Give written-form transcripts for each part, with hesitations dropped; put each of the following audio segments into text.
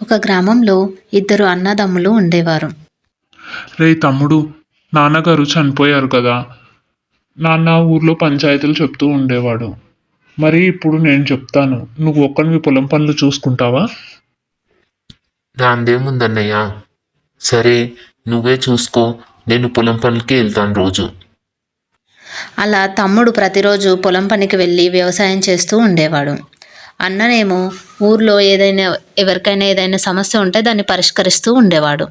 ఒక గ్రామంలో ఇద్దరు అన్నదమ్ములు ఉండేవారు. రే తమ్ముడు, నాన్నగారు చనిపోయారు కదా. నాన్న ఊర్లో పంచాయతీలు చెప్తూ ఉండేవాడు. మరి ఇప్పుడు నేను చెప్తాను, నువ్వు ఒక్కనివి పొలం పనులు చూసుకుంటావా? దాందేముందన్నయ్య. సరే, నువ్వే చూసుకో. నేను పొలం పనికి వెళ్తాను రోజు. అలా తమ్ముడు ప్రతిరోజు పొలం పనికి వెళ్ళి వ్యవసాయం చేస్తూ ఉండేవాడు. అన్ననేమో ఊర్లో ఎవరికైనా ఏదైనా సమస్య ఉంటే దాన్ని పరిష్కరిస్తూ ఉండేవాడు.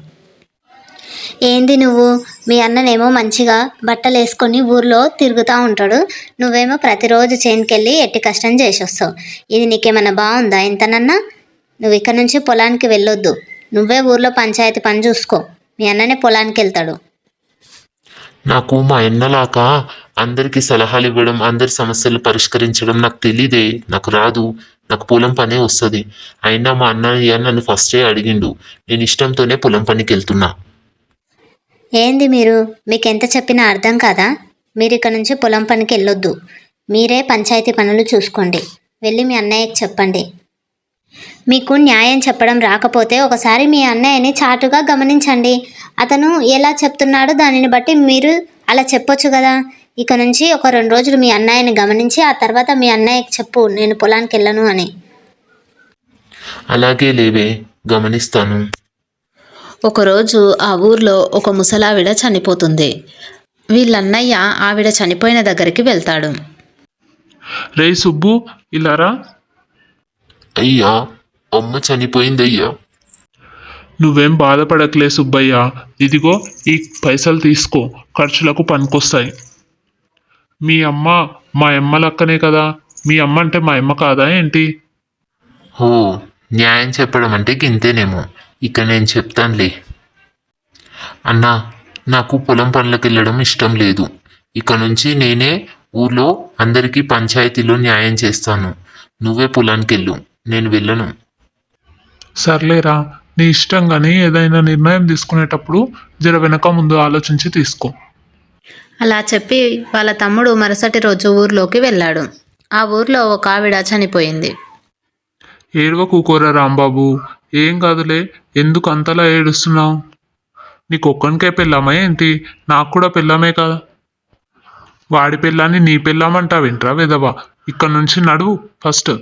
ఏంది నువ్వు? మీ అన్ననేమో మంచిగా బట్టలు వేసుకొని ఊర్లో తిరుగుతూ ఉంటాడు, నువ్వేమో ప్రతిరోజు చేనుకెళ్ళి ఎట్టి కష్టం చేసి వస్తావు. ఇది నీకేమన్నా బాగుందా? ఇంతనన్నా నువ్వు ఇక్కడ నుంచి పొలానికి వెళ్ళొద్దు. నువ్వే ఊర్లో పంచాయతీ పని చూసుకో. మీ అన్ననే పొలానికి వెళ్తాడు. నాకు మా అన్నలాగా అందరికీ సలహాలు ఇవ్వడం, అందరి సమస్యలు పరిష్కరించడం నాకు తెలీదే. నాకు రాదు. నాకు పొలం పనే వస్తుంది. అయినా మా అన్నయ్య నన్ను ఫస్టే అడిగిండు. నేను ఇష్టంతోనే పొలం పనికి వెళ్తున్నా. ఏంది మీరు? మీకు ఎంత చెప్పినా అర్థం కాదా? మీరు ఇక్కడ నుంచి పొలం పనికి వెళ్ళొద్దు. మీరే పంచాయతీ పనులు చూసుకోండి. వెళ్ళి మీ అన్నయ్యకి చెప్పండి. మీకు న్యాయం చెప్పడం రాకపోతే ఒకసారి మీ అన్నయ్యని చాటుగా గమనించండి. అతను ఎలా చెప్తున్నాడో దానిని బట్టి మీరు అలా చెప్పొచ్చు కదా. ఇక నుంచి ఒక 2 రోజులు మీ అన్నయ్యని గమనించి ఆ తర్వాత మీ అన్నయ్యకి చెప్పు, నేను పొలానికి వెళ్ళను అని. అలాగే లేవే, గమనిస్తాను. ఒకరోజు ఆ ఊర్లో ఒక ముసలావిడ చనిపోతుంది. వీళ్ళన్నయ్య ఆవిడ చనిపోయిన దగ్గరికి వెళ్తాడు. రే సుబ్బు, ఇలారా. అయ్యా, అమ్మ చనిపోయిందయ్యా. నువ్వేం బాధపడకలే సుబ్బయ్య. ఇదిగో ఈ పైసలు తీసుకో, ఖర్చులకు పనికొస్తాయి. మీ అమ్మ మా అమ్మ లక్కనే కదా. మీ అమ్మ అంటే మా అమ్మ కాదా ఏంటి? హో, న్యాయం చెప్పడం అంటే గింతేనేమో. ఇక నేను చెప్తానులే. అన్నా, నాకు పొలం పనులకు వెళ్ళడం ఇష్టం లేదు. ఇక నుంచి నేనే ఊర్లో అందరికీ పంచాయతీలో న్యాయం చేస్తాను. నువ్వే పొలానికి వెళ్ళు, నేను వెళ్ళను. సర్లేరా, నీ ఇష్టం కానీ ఏదైనా నిర్ణయం తీసుకునేటప్పుడు జర వెనక ముందు ఆలోచించి తీసుకో. అలా చెప్పి వాళ్ళ తమ్ముడు మరుసటి రోజు ఊర్లోకి వెళ్ళాడు. ఆ ఊర్లో ఒక ఆవిడ చనిపోయింది. ఏడవకూకోరా రాంబాబు, ఏం కాదులే. ఎందుకు అంతలా ఏడుస్తున్నావు? నీకు ఒక్కనికే పెళ్ళామా ఏంటి? నాకు కూడా పెళ్ళామే కదా. వాడి పెళ్ళాన్ని నీ పెళ్ళామంటావేంట్రా వెదవా. ఇక్కడ నుంచి నడువు ఫస్ట్.